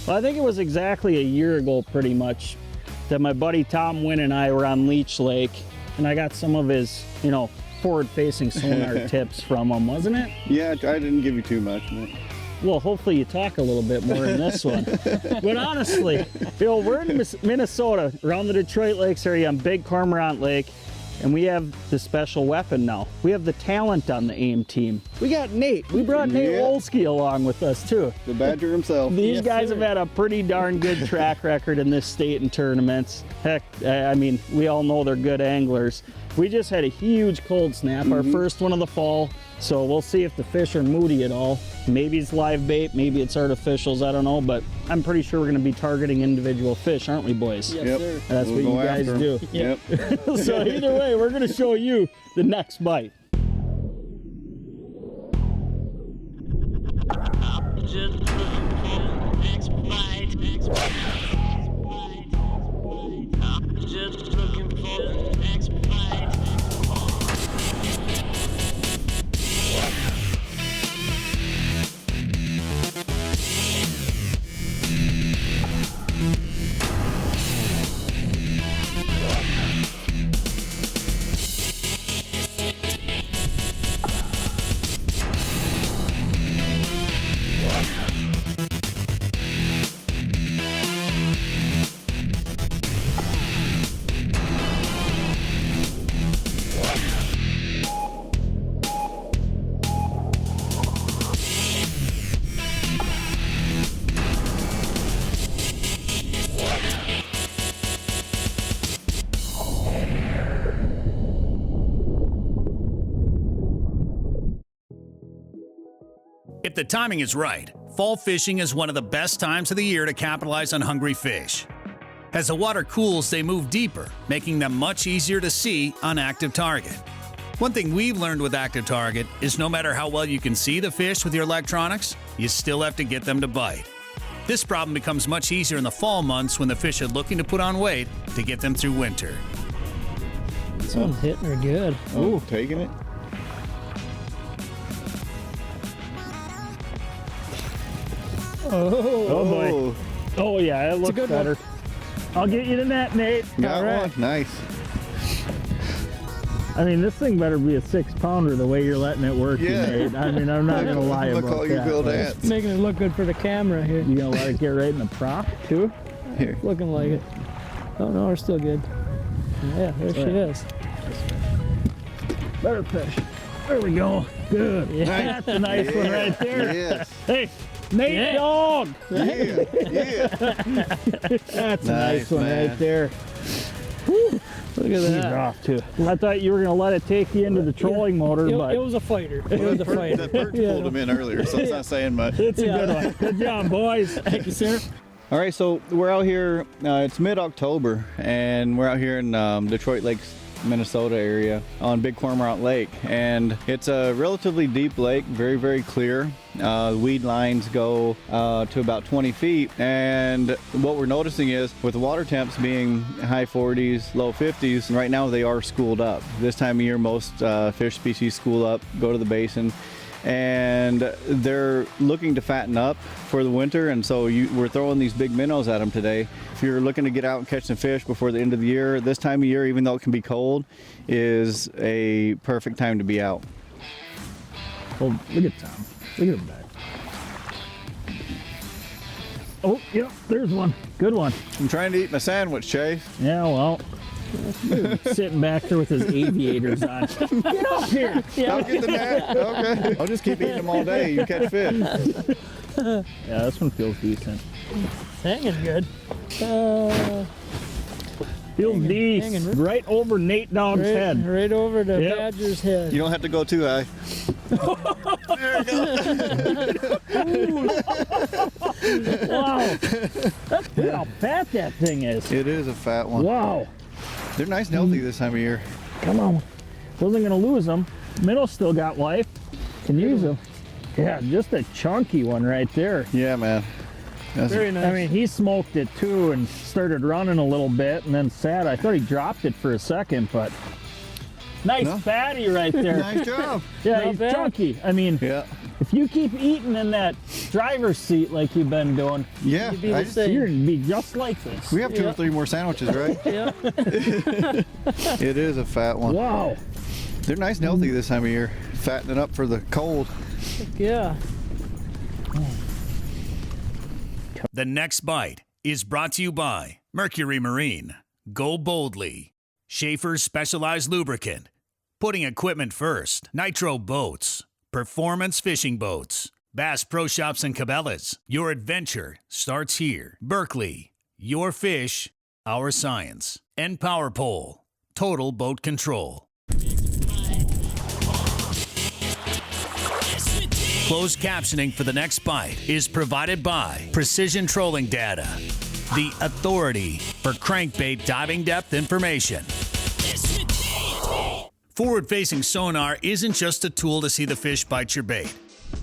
Well, I think it was exactly a year ago, pretty much, that my buddy Tom Wynn and I were on Leech Lake, and I got some of his, you know, forward-facing sonar tips from him, wasn't it? Yeah, I didn't give you too much. But... Well, hopefully you talk a little bit more in this one. But honestly, you know, we're in Minnesota, around the Detroit Lakes area on Big Cormorant Lake, and we have the special weapon now. We have the talent on the AIM team. We got Nate. We brought Nate Wolske along with us too. The Badger himself. These guys have had a pretty darn good track record in this state and tournaments. Heck, I mean, we all know they're good anglers. We just had a huge cold snap, our first one of the fall. So we'll see if the fish are moody at all. Maybe it's live bait, maybe it's artificials, I don't know, but I'm pretty sure we're gonna be targeting individual fish, aren't we, boys? Yes, sir. That's what you guys do. Yep. So either way, we're gonna show you the next bite. Just looking for the next bite. Just looking for the next bite. If the timing is right, fall fishing is one of the best times of the year to capitalize on hungry fish. As the water cools, they move deeper, making them much easier to see on active target. One thing we've learned with active target is no matter how well you can see the fish with your electronics, you still have to get them to bite. This problem becomes much easier in the fall months when the fish are looking to put on weight to get them through winter. This one's hitting her good. Oh, taking it. Oh boy. Oh yeah, it looks better. I'll get you the net, Nate. Got one. Nice. I mean, this thing better be a 6-pounder the way you're letting it work, Nate. I mean, I'm not gonna lie about all that. Bill Dance. Making it look good for the camera here. You gonna let it get right in the prop too? Here. Looking like it. Oh no, we're still good. Yeah, there she is. Better fish. There we go. Good. Yeah, that's a nice one right there. Yes. Hey, Nate dog. Yeah. That's a nice one right there. Whew. Look at She's that. off too. I thought you were gonna let it take you into the trolling motor, but It was a fighter. It was a fighter. That perch pulled him in earlier, so it's not saying much. it's a good one. Good job, boys. Thank you, sir. All right, so we're out here, it's mid-October, and we're out here in Detroit Lakes, Minnesota area on Big Cormorant Lake, and it's a relatively deep lake, very, very clear. Weed lines go to about 20 feet, and what we're noticing is with the water temps being high 40s, low 50s, right now they are schooled up. This time of year, most fish species school up, go to the basin, and they're looking to fatten up for the winter, and so we're throwing these big minnows at them today. If you're looking to get out and catch some fish before the end of the year, this time of year, even though it can be cold, is a perfect time to be out. Oh, look at Tom. Look at him back. Oh, yep, there's one. Good one. I'm trying to eat my sandwich, Chase. Yeah, well, sitting back there with his aviators on. Get up here. I'll get the net. Okay. I'll just keep eating them all day. You catch fish. Yeah, this one feels decent. Hanging good. Feels decent. Right over Nate Dog's head. Right over the badger's head. You don't have to go too high. There you go. Wow. That's look how fat that thing is. It is a fat one. Wow. They're nice and healthy this time of year. Come on. Wasn't going to lose them. Minnow's still got life. Can use them. Yeah, just a chunky one right there. Yeah, man. That's Very nice. I mean, he smoked it too and started running a little bit and then sat. I thought he dropped it for a second, but nice fatty right there. nice job. Yeah, Not he's bad. chunky. I mean, Yeah. If you keep eating in that driver's seat like you've been doing, Yeah, You'd be the same. you're gonna be just like this. we have 2 or 3 more sandwiches, right? Yeah. It is a fat one. Wow. They're nice and healthy this time of year, fattening up for the cold. Yeah. The next bite is brought to you by Mercury Marine, Go Boldly, Schaefer's Specialized Lubricant, Putting Equipment First, Nitro Boats, Performance Fishing Boats, Bass Pro Shops and Cabela's. Your adventure starts here. Berkeley, your fish, our science. And Power Pole, Total Boat Control. Closed captioning for the next bite is provided by Precision Trolling Data, the authority for crankbait diving depth information. Forward-facing sonar isn't just a tool to see the fish bite your bait.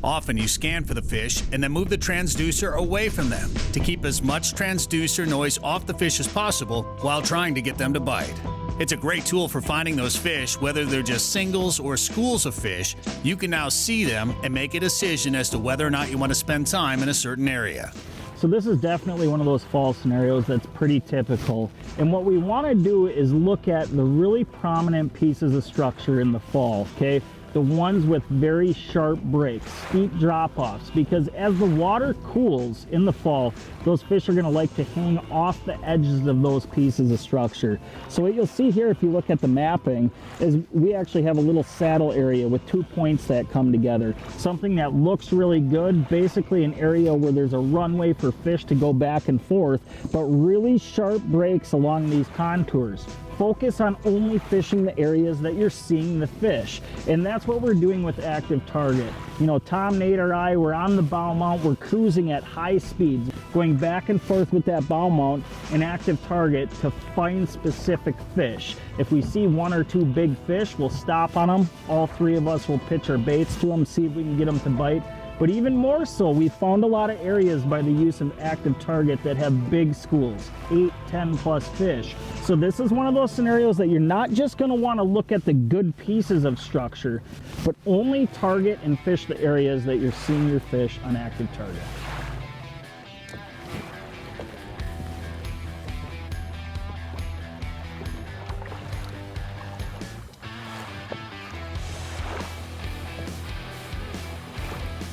Often you scan for the fish and then move the transducer away from them to keep as much transducer noise off the fish as possible while trying to get them to bite. It's a great tool for finding those fish, whether they're just singles or schools of fish. You can now see them and make a decision as to whether or not you want to spend time in a certain area. So this is definitely one of those fall scenarios that's pretty typical. And what we want to do is look at the really prominent pieces of structure in the fall, okay? The ones with very sharp breaks, steep drop-offs, because as the water cools in the fall, those fish are going to like to hang off the edges of those pieces of structure. So what you'll see here if you look at the mapping is we actually have a little saddle area with 2 points that come together. Something that looks really good, basically an area where there's a runway for fish to go back and forth, but really sharp breaks along these contours. Focus on only fishing the areas that you're seeing the fish. And that's what we're doing with Active Target. You know, Tom, Nate, or I, we're on the bow mount, we're cruising at high speeds, going back and forth with that bow mount and Active Target to find specific fish. If we see 1 or 2 big fish, we'll stop on them. All 3 of us will pitch our baits to them, see if we can get them to bite. But even more so, we found a lot of areas by the use of Active Target that have big schools, 8, 10 plus fish. So this is one of those scenarios that you're not just going to want to look at the good pieces of structure, but only target and fish the areas that you're seeing your fish on Active Target.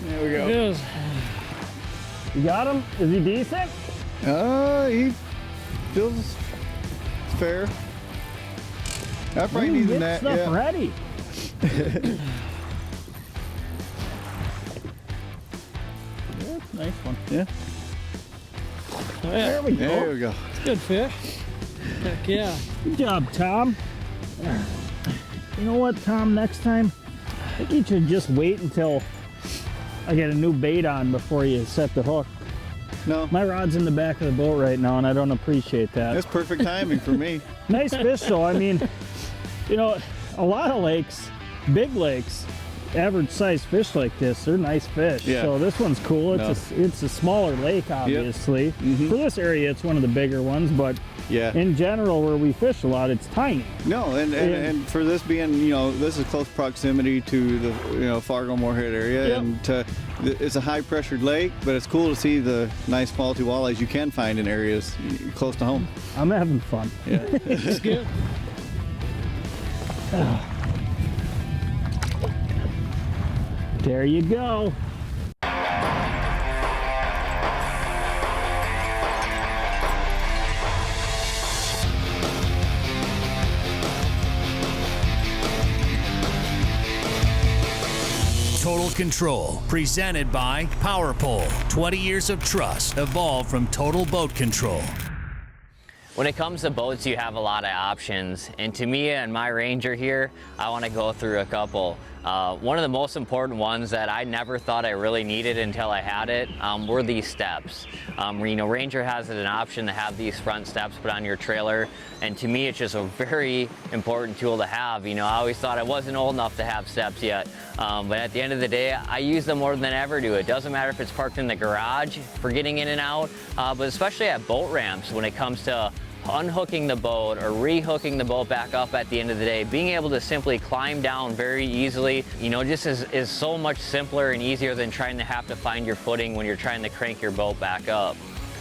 There we It go. is. You got him? Is he decent? He feels fair. I probably Ooh, need get that. stuff Yeah. ready. That's a nice one. Yeah. Oh, There yeah. we go. There we go. Good fish. Heck yeah. Good job, Tom. You know what, Tom? Next time, I think you should just wait until I get a new bait on before you set the hook. No, My rod's in the back of the boat right now, and I don't appreciate that. that's perfect timing for me. Nice fish, though. I mean, you know, a lot of lakes, big lakes, average size fish like this, they're nice fish. Yeah. So this one's cool. It's a smaller lake, obviously. Mhm. For this area, it's one of the bigger ones, but Yeah. in general, where we fish a lot, it's tiny. No, and for this being, you know, this is close proximity to the, you know, Fargo Moorhead area, Yep. and it's a high pressured lake, but it's cool to see the nice quality walleyes you can find in areas close to home. I'm having fun. Yeah. It's good. There you go. Total Control, presented by Power Pole. 20 years of trust evolved from Total Boat Control. When it comes to boats, you have a lot of options, and to me and my Ranger here, I want to go through a couple. One of the most important ones that I never thought I really needed until I had it were these steps. You know, Ranger has an option to have these front steps put on your trailer, and to me it's just a very important tool to have. You know, I always thought I wasn't old enough to have steps yet, but at the end of the day, I use them more than ever do. It doesn't matter if it's parked in the garage for getting in and out, but especially at boat ramps when it comes to unhooking the boat or rehooking the boat back up at the end of the day, being able to simply climb down very easily, you know, just is so much simpler and easier than trying to have to find your footing when you're trying to crank your boat back up.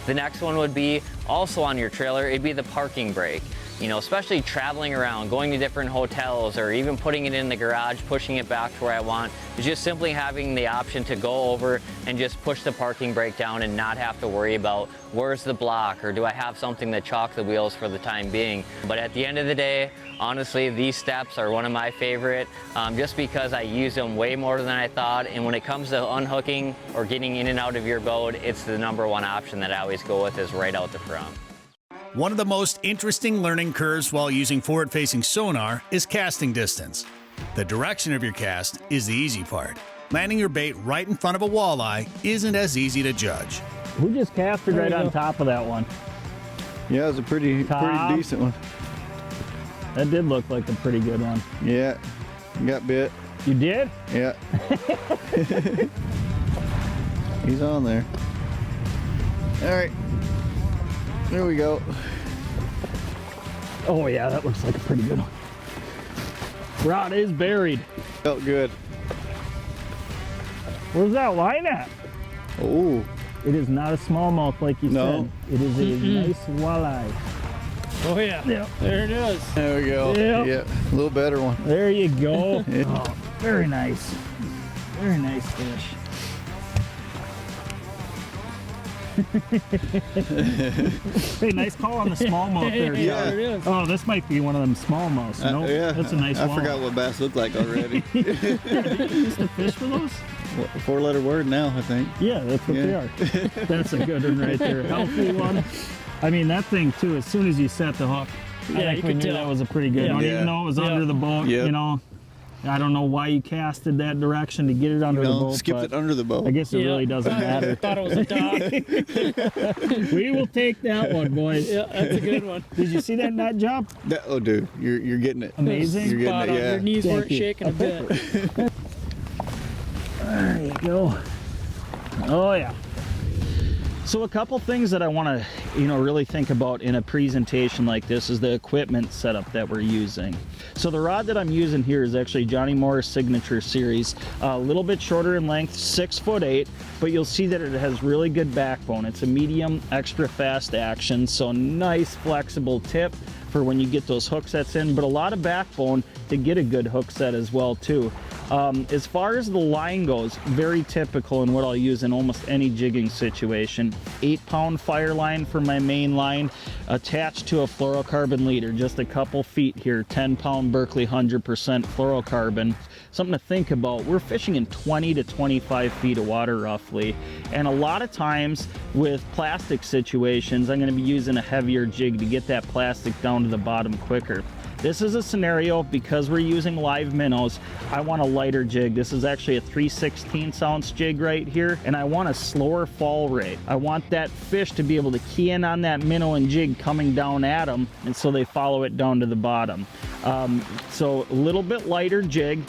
The next one would be also on your trailer, it'd be the parking brake. You know, especially traveling around, going to different hotels, or even putting it in the garage, pushing it back to where I want, is just simply having the option to go over and just push the parking brake down and not have to worry about where's the block, or do I have something to chalk the wheels for the time being. But at the end of the day, honestly, these steps are one of my favorite, just because I use them way more than I thought. And when it comes to unhooking or getting in and out of your boat, it's the #1 option that I always go with, is right out the front. One of the most interesting learning curves while using forward-facing sonar is casting distance. The direction of your cast is the easy part. Landing your bait right in front of a walleye isn't as easy to judge. We just casted right on top of that one. Yeah, it was a pretty decent one. That did look like a pretty good one. Yeah, got bit. You did? Yeah. He's on there. All right. There we go. Oh yeah, that looks like a pretty good one. Rod is buried. Felt good. Where's that line at? Oh. It is not a smallmouth like you said. It is a nice walleye. Oh yeah. Yep. There it is. There we go. Yep. Yeah, a little better one. There you go. Oh, very nice. Very nice fish. Hey, nice call on the smallmouth there. Yeah. There it is. Oh, this might be one of them smallmouths. Nope, Yeah, that's a nice I walleye. forgot what bass looked like already. You used to fish for those? Four-letter word now, I think. Yeah, that's what they are. That's a good one right there. Healthy one. I mean, that thing too, as soon as you set the hook, Yeah, I you think we could knew tell. that was a pretty good one. Yeah. Even though it was under the boat, Yep. you know. I don't know why you casted that direction to get it under the boat. Skipped but it under the boat. I guess it really doesn't matter. Thought it was a dog. We will take that one, boys. Yeah, that's a good one. Did you see that nut job? Oh, dude, you're getting it. Amazing. You're getting Spot it, on. yeah. Your knees Thank weren't you. shaking a bit. There you go. Oh yeah. So a couple things that I want to, really think about in a presentation like this is the equipment setup that we're using. So the rod that I'm using here is actually Johnny Moore's Signature Series, a little bit shorter in length, 6'8", but you'll see that it has really good backbone. It's a medium, extra fast action, so nice flexible tip for when you get those hook sets in, but a lot of backbone to get a good hook set as well too. As far as the line goes, very typical in what I'll use in almost any jigging situation. 8-pound fire line for my main line, attached to a fluorocarbon leader, just a couple feet here, 10-pound Berkeley 100% fluorocarbon. Something to think about, we're fishing in 20 to 25 feet of water roughly, and a lot of times with plastic situations, I'm gonna be using a heavier jig to get that plastic down to the bottom quicker. This is a scenario, because we're using live minnows, I want a lighter jig. This is actually a 3/16 ounce jig right here, and I want a slower fall rate. I want that fish to be able to key in on that minnow and jig coming down at them, and so they follow it down to the bottom. So a little bit lighter jig,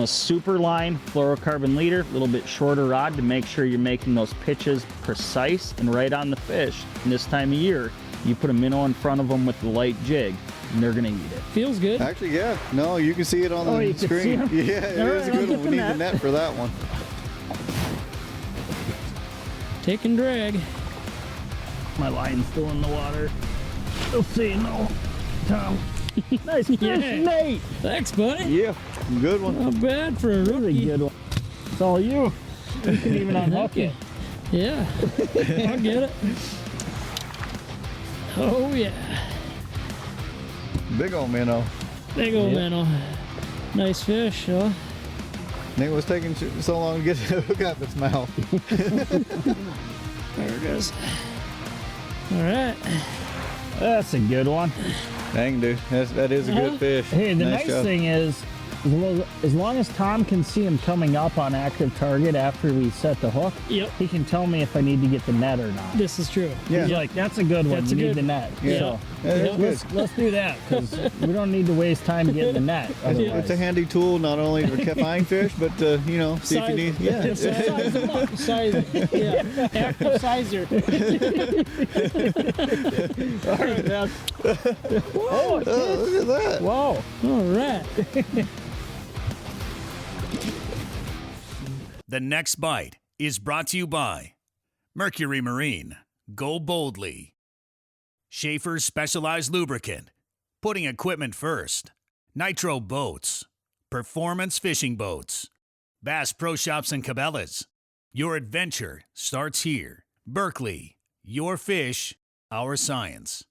super line, fluorocarbon leader, a little bit shorter rod to make sure you're making those pitches precise and right on the fish. And this time of year, you put a minnow in front of them with the light jig, and they're gonna eat it. Feels good. Actually, yeah. No, you can see it on Oh, you the can see screen. 'em? Yeah, it All is right, a I'll good get one. the We need the net. net for that one. Take and drag. My line's still in the water. We'll see, no. Tom. Nice fish, Yeah. Nate. Thanks, buddy. Yeah, good one. Not bad for a Really rookie. good one. It's all you. You can even unhook it. Yeah, I'll get it. Oh yeah, Big old minnow. big old minnow. Nice fish, huh? Nate was taking so long to get the hook out of its mouth. There it goes. All right. That's a good one. Dang, dude, that is a good fish. Hey, the Nice nice job. thing is, As long as Tom can see him coming up on active target after we set the hook, Yep. he can tell me if I need to get the net or not. This is true. Yeah. He's like, that's a good one. That's You a need good- the net. Yeah. So Yeah, that's good. let's do that because we don't need to waste time getting the net. Otherwise. It's a handy tool not only to find fish, but to, you know, see if you need. Yeah. Size them up. Size, yeah. Active sizer. All right, man. Oh, Look at that. whoa. All right. The next bite is brought to you by Mercury Marine. Go boldly. Schaefer's Specialized Lubricant. Putting equipment first. Nitro Boats. Performance Fishing Boats. Bass Pro Shops and Cabela's. Your adventure starts here. Berkeley. Your fish, our science.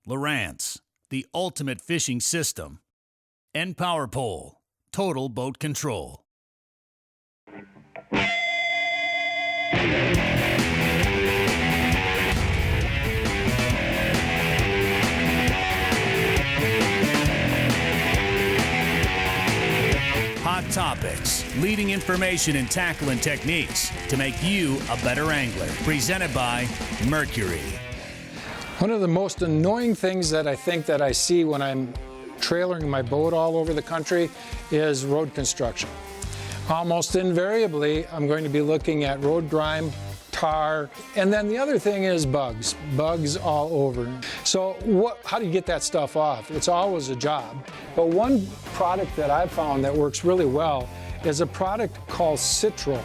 Lowrance. The ultimate fishing system. And Power Pole. Total boat control. Hot topics, leading information and tackling techniques to make you a better angler. Presented by Mercury. One of the most annoying things that I think that I see when I'm trailering my boat all over the country is road construction. Almost invariably, I'm going to be looking at road grime, tar, and then the other thing is bugs all over. So how do you get that stuff off? It's always a job. But one product that I've found that works really well is a product called Citral,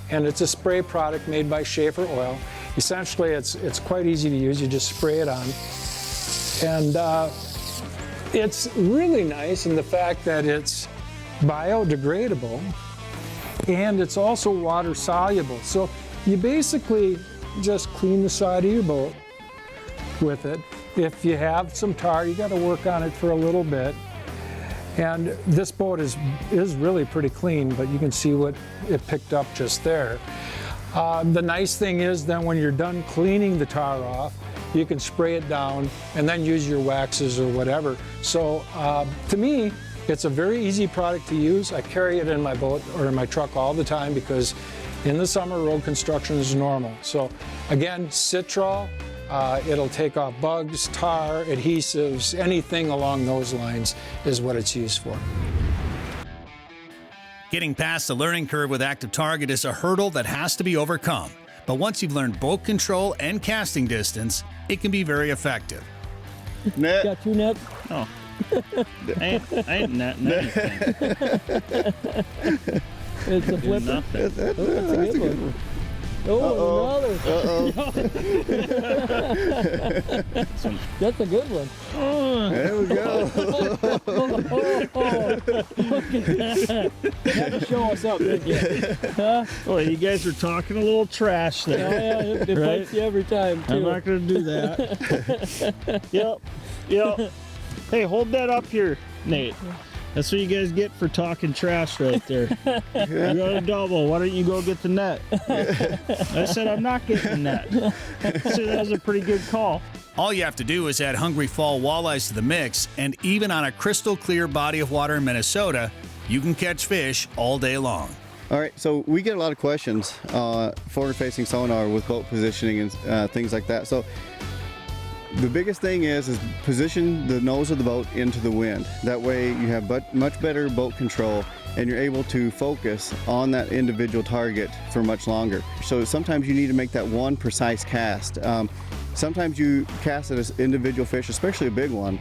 and it's a spray product made by Schaefer Oil. Essentially, it's quite easy to use. You just spray it on. And it's really nice in the fact that it's biodegradable and it's also water soluble. So you basically just clean the side of your boat with it. If you have some tar, you got to work on it for a little bit. And this boat is really pretty clean, but you can see what it picked up just there. The nice thing is then when you're done cleaning the tar off, you can spray it down and then use your waxes or whatever. So to me, it's a very easy product to use. I carry it in my boat or in my truck all the time because in the summer, road construction is normal. So again, Citral, it'll take off bugs, tar, adhesives, anything along those lines is what it's used for. Getting past the learning curve with active target is a hurdle that has to be overcome. But once you've learned boat control and casting distance, it can be very effective. Net. Got two nets. Oh. I ain't netting anything. It's a flipper. Nothing. That's Oh, that's a good one. Oh, another. That's a good one. There we go. Look at that. Had to show us up, didn't you? Huh? Oh, you guys are talking a little trash Oh, there. yeah, it Right? bites you every time, too. I'm not going to do that. Yep. Hey, hold that up here, Nate. That's what you guys get for talking trash right there. You got a double. Why don't you go get the net? I said I'm not getting the net. So that was a pretty good call. All you have to do is add hungry fall walleyes to the mix, and even on a crystal clear body of water in Minnesota, you can catch fish all day long. All right, so we get a lot of questions forward-facing sonar with boat positioning and things like that. So the biggest thing is position the nose of the boat into the wind. That way you have much better boat control and you're able to focus on that individual target for much longer. So sometimes you need to make that one precise cast. Sometimes you cast at an individual fish, especially a big one,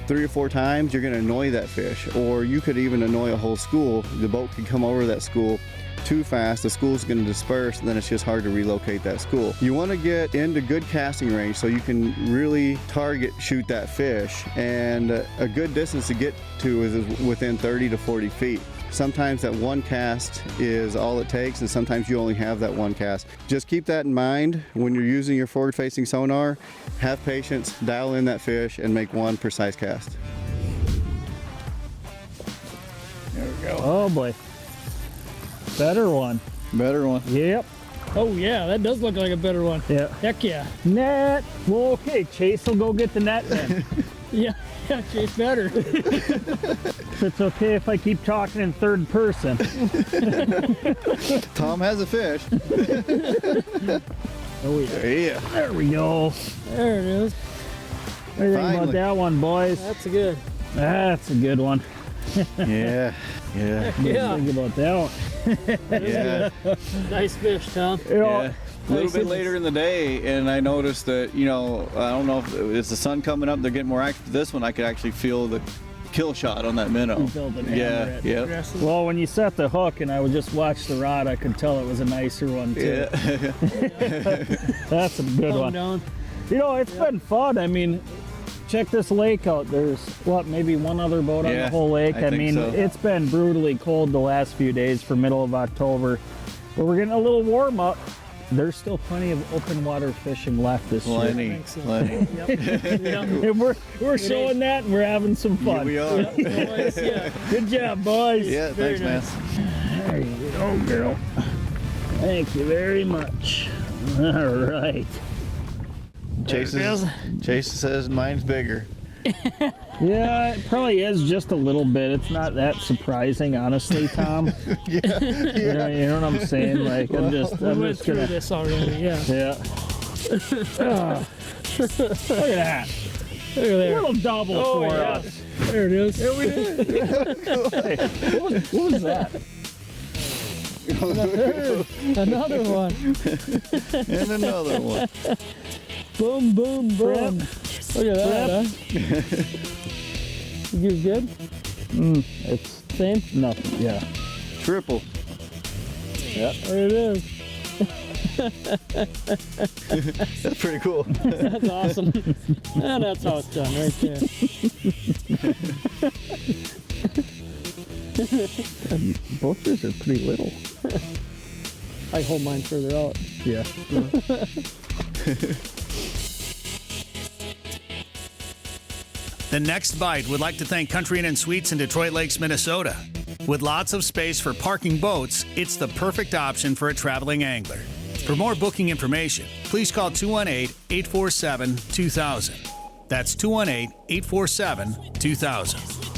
3 or 4 times, you're going to annoy that fish, or you could even annoy a whole school. The boat could come over that school too fast, the school's going to disperse, and then it's just hard to relocate that school. You want to get into good casting range so you can really shoot that fish, and a good distance to get to is within 30 to 40 feet. Sometimes that one cast is all it takes, and sometimes you only have that one cast. Just keep that in mind when you're using your forward-facing sonar. Have patience, dial in that fish, and make one precise cast. There we go. Oh boy. Better one. Better one. Yep. Oh, yeah, that does look like a better one. Yeah. Heck yeah. Net. Well, okay, Chase will go get the net then. Yeah, Chase better. It's okay if I keep talking in third person. Tom has a fish. Oh yeah. Yeah. There we go. There it is. What do you think about Finally. that one, boys? That's a good. That's a good one. Yeah. Yeah. What do you Yeah. think about that one? Yeah. Nice fish, Tom. You know, Yeah. A little bit later in the day, and I noticed that, you know, I don't know if it's the sun coming up, they're getting more active. This one, I could actually feel the kill shot on that minnow. You felt it hammer Yeah, it. yeah. Well, when you set the hook and I would just watch the rod, I could tell it was a nicer one too. Yeah. That's a good Calm one. down. You know, it's been fun. I mean, check this lake out. There's, what, maybe one other boat on Yeah, the whole lake? I I think mean, so. it's been brutally cold the last few days for middle of October. But we're getting a little warm up. There's still plenty of open water fishing left this year. Plenty. Plenty. Yeah. And we're showing that and we're having some Yeah, fun. we are. Boys, yeah. Good job, boys. Yeah, Very thanks, man. There you go, girl. Thank you very much. All right. Chase says mine's bigger. Yeah, it probably is just a little bit. It's not that surprising, honestly, Tom. You know what I'm saying? Like, I'm We just went through gonna. this already, yeah. Yeah. Ah. Look at that. Look at there. Little double Oh, for yeah. us. There it is. Yeah, we did. What was that? Another one. And another one. Boom, boom, boom. Look at that, huh? You good? It's Same? nothing. Yeah. Triple. Yeah. There it is. That's pretty cool. That's awesome. And that's how it's done right there. Both yours are pretty little. I hold mine further out. Yeah. The Next Bite would like to thank Country Inn and Suites in Detroit Lakes, Minnesota. With lots of space for parking boats, it's the perfect option for a traveling angler. For more booking information, please call 218-847-2000. That's 218-847-2000.